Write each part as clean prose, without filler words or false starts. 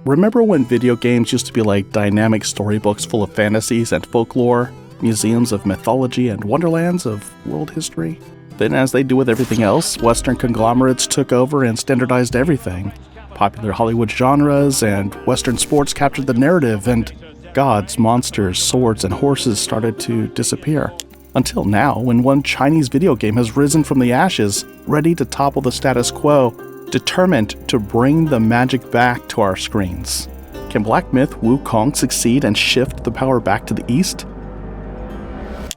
Remember when video games used to be like dynamic storybooks full of fantasies and folklore, museums of mythology and wonderlands of world history? Then, as they do with everything else, Western conglomerates took over and standardized everything. Popular Hollywood genres and Western sports captured the narrative, and gods, monsters, swords, and horses started to disappear. Until now, when one Chinese video game has risen from the ashes, ready to topple the status quo, determined to bring the magic back to our screens. Can Black Myth Wukong succeed and shift the power back to the East?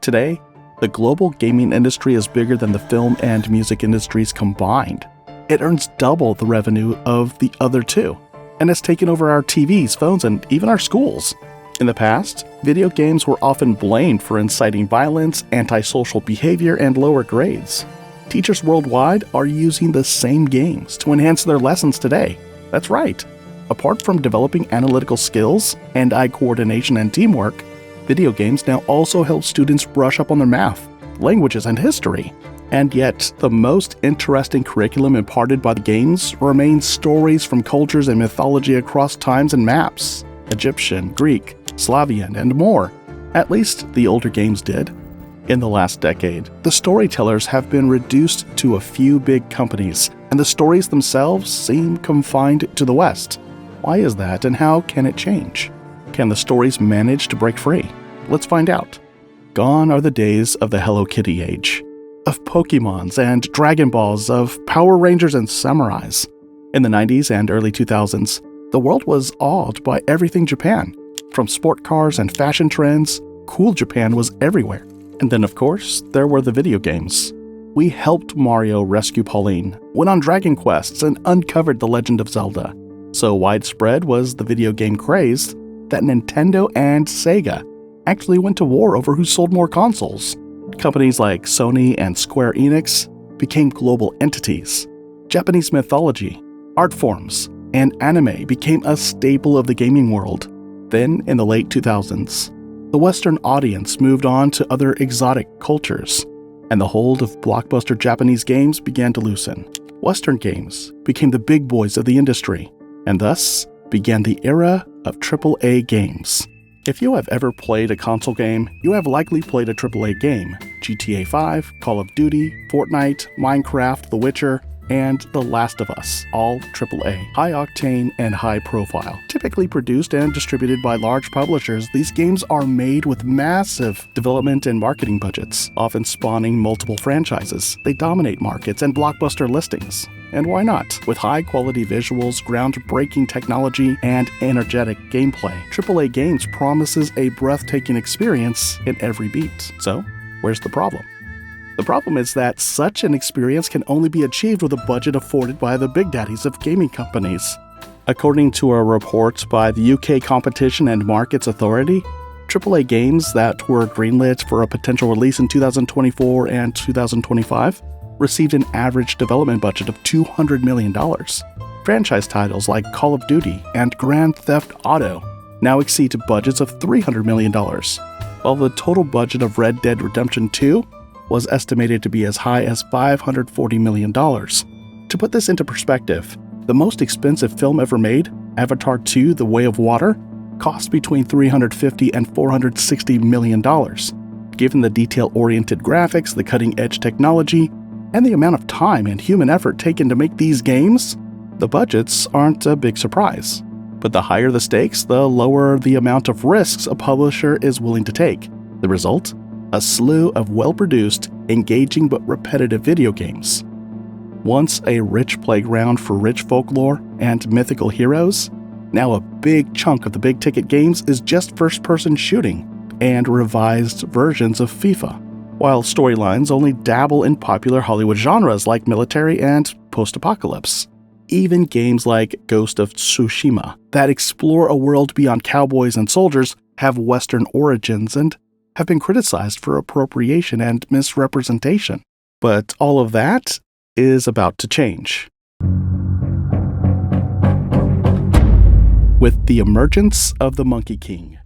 Today, the global gaming industry is bigger than the film and music industries combined. It earns double the revenue of the other two, and has taken over our TVs, phones, and even our schools. In the past, video games were often blamed for inciting violence, antisocial behavior, and lower grades. Teachers worldwide are using the same games to enhance their lessons today. That's right. Apart from developing analytical skills, hand-eye coordination, and teamwork, video games now also help students brush up on their math, languages, and history. And yet, the most interesting curriculum imparted by the games remains stories from cultures and mythology across times and maps: Egyptian, Greek, Slavian, and more. At least the older games did. In the last decade, the storytellers have been reduced to a few big companies, and the stories themselves seem confined to the West. Why is that, and how can it change? Can the stories manage to break free? Let's find out. Gone are the days of the Hello Kitty age, of Pokemons and Dragon Balls, of Power Rangers and Samurais. In the 90s and early 2000s, the world was awed by everything Japan. From sport cars and fashion trends, cool Japan was everywhere. And then, of course, there were the video games. We helped Mario rescue Pauline, went on dragon quests, and uncovered the Legend of Zelda. So widespread was the video game craze that Nintendo and Sega actually went to war over who sold more consoles. Companies like Sony and Square Enix became global entities. Japanese mythology, art forms, and anime became a staple of the gaming world. Then, in the late 2000s, the Western audience moved on to other exotic cultures, and the hold of blockbuster Japanese games began to loosen. Western games became the big boys of the industry, and thus began the era of AAA games. If you have ever played a console game, you have likely played a AAA game: GTA 5, Call of Duty, Fortnite, Minecraft, The Witcher, and The Last of Us, all AAA, high-octane and high-profile. Typically produced and distributed by large publishers, these games are made with massive development and marketing budgets, often spawning multiple franchises. They dominate markets and blockbuster listings. And why not? With high-quality visuals, groundbreaking technology, and energetic gameplay, AAA games promises a breathtaking experience in every beat. So, where's the problem? The problem is that such an experience can only be achieved with a budget afforded by the big daddies of gaming companies. According to a report by the UK Competition and Markets Authority, AAA games that were greenlit for a potential release in 2024 and 2025 received an average development budget of $200 million. Franchise titles like Call of Duty and Grand Theft Auto now exceed budgets of $300 million, while the total budget of Red Dead Redemption 2 was estimated to be as high as $540 million. To put this into perspective, the most expensive film ever made, Avatar 2: The Way of Water, cost between $350 and $460 million. Given the detail-oriented graphics, the cutting-edge technology, and the amount of time and human effort taken to make these games, the budgets aren't a big surprise. But the higher the stakes, the lower the amount of risks a publisher is willing to take. The result? A slew of well-produced, engaging but repetitive video games. Once a rich playground for rich folklore and mythical heroes, now a big chunk of the big-ticket games is just first-person shooting and revised versions of FIFA, while storylines only dabble in popular Hollywood genres like military and post-apocalypse. Even games like Ghost of Tsushima, that explore a world beyond cowboys and soldiers, have Western origins and have been criticized for appropriation and misrepresentation. But all of that is about to change. With the emergence of the Monkey King.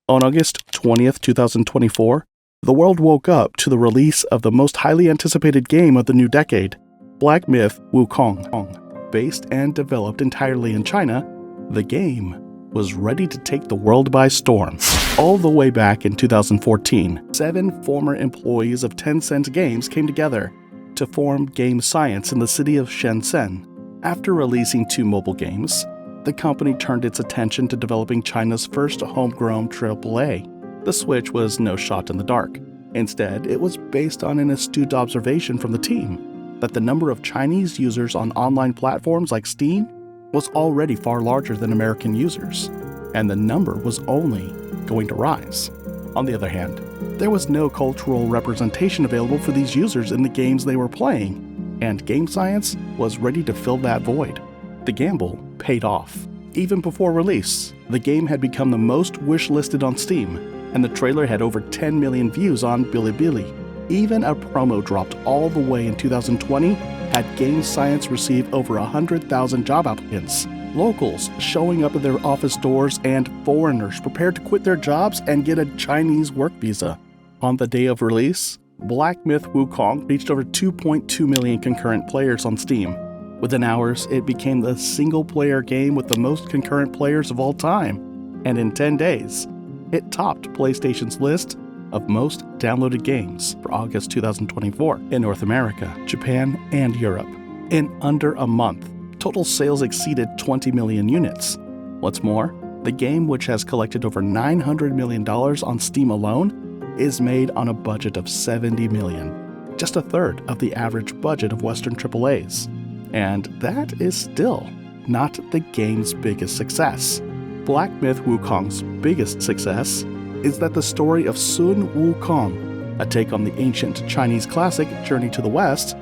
On August 20th, 2024, the world woke up to the release of the most highly anticipated game of the new decade, Black Myth Wukong. Based and developed entirely in China, The game was ready to take the world by storm. All the way back in 2014, 7 former employees of Tencent Games came together to form Game Science in the city of Shenzhen. After releasing 2 mobile games, the company turned its attention to developing China's first homegrown AAA. The Switch was no shot in the dark. Instead, it was based on an astute observation from the team that the number of Chinese users on online platforms like Steam was already far larger than American users, and the number was only going to rise. On the other hand, there was no cultural representation available for these users in the games they were playing, and Game Science was ready to fill that void. The gamble paid off. Even before release, the game had become the most wish-listed on Steam, and the trailer had over 10 million views on Bilibili. Even a promo dropped all the way in 2020 had Game Science receive over 100,000 job applicants, locals showing up at their office doors, and foreigners prepared to quit their jobs and get a Chinese work visa. On the day of release, Myth Wukong reached over 2.2 million concurrent players on Steam. Within hours, it became the single-player game with the most concurrent players of all time, and in 10 days, it topped PlayStation's list of most downloaded games for August 2024 in North America, Japan, and Europe. In under a month, total sales exceeded 20 million units. What's more, the game, which has collected over $900 million on Steam alone, is made on a budget of $70 million, just a third of the average budget of Western AAAs. And that is still not the game's biggest success. Myth Wukong's biggest success is that the story of Sun Wukong, a take on the ancient Chinese classic Journey to the West,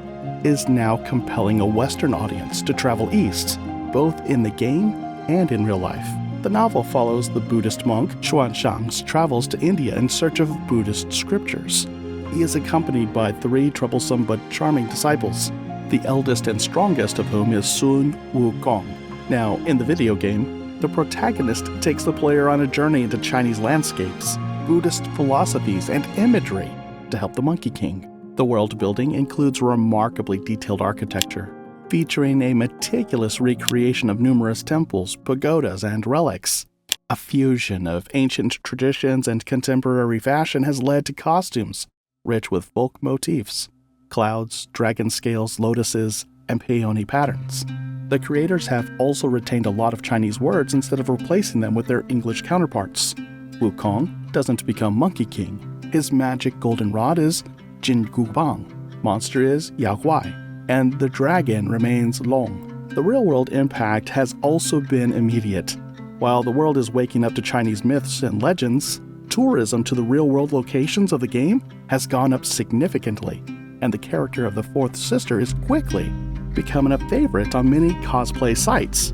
is now compelling a Western audience to travel east, both in the game and in real life. The novel follows the Buddhist monk Xuanzang's travels to India in search of Buddhist scriptures. He is accompanied by 3 troublesome but charming disciples, the eldest and strongest of whom is Sun Wukong. Now, in the video game, the protagonist takes the player on a journey into Chinese landscapes, Buddhist philosophies, and imagery to help the Monkey King. The world building includes remarkably detailed architecture, featuring a meticulous recreation of numerous temples, pagodas, and relics. A fusion of ancient traditions and contemporary fashion has led to costumes rich with folk motifs, clouds, dragon scales, lotuses, and peony patterns. The creators have also retained a lot of Chinese words instead of replacing them with their English counterparts. Wukong doesn't become Monkey King. His magic golden rod is Jin Gubang, monster is Yao Huai, and the dragon remains Long. The real-world impact has also been immediate. While the world is waking up to Chinese myths and legends, tourism to the real-world locations of the game has gone up significantly, and the character of the fourth sister is quickly becoming a favorite on many cosplay sites.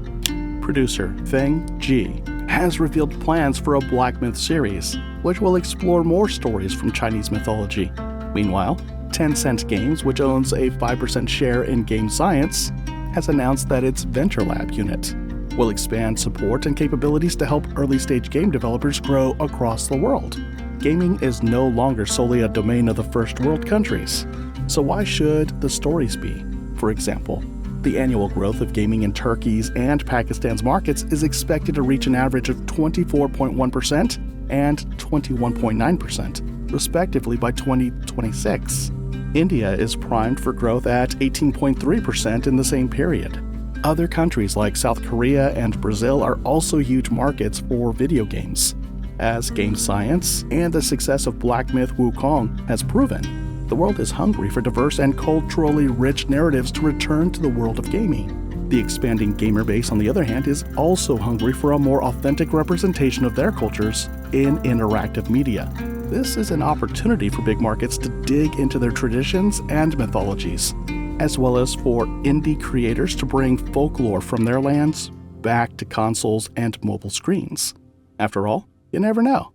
Producer Feng Ji has revealed plans for a Myth series, which will explore more stories from Chinese mythology. Meanwhile, Tencent Games, which owns a 5% share in Game Science, has announced that its Venture Lab unit will expand support and capabilities to help early-stage game developers grow across the world. Gaming is no longer solely a domain of the first world countries. So why should the stories be? For example, the annual growth of gaming in Turkey's and Pakistan's markets is expected to reach an average of 24.1% and 21.9%, respectively, by 2026. India is primed for growth at 18.3% in the same period. Other countries like South Korea and Brazil are also huge markets for video games. As Game Science and the success of Myth Wukong has proven, the world is hungry for diverse and culturally rich narratives to return to the world of gaming. The expanding gamer base, on the other hand, is also hungry for a more authentic representation of their cultures in interactive media. This is an opportunity for big markets to dig into their traditions and mythologies, as well as for indie creators to bring folklore from their lands back to consoles and mobile screens. After all, you never know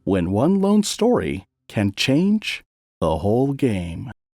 when one lone story can change the whole game.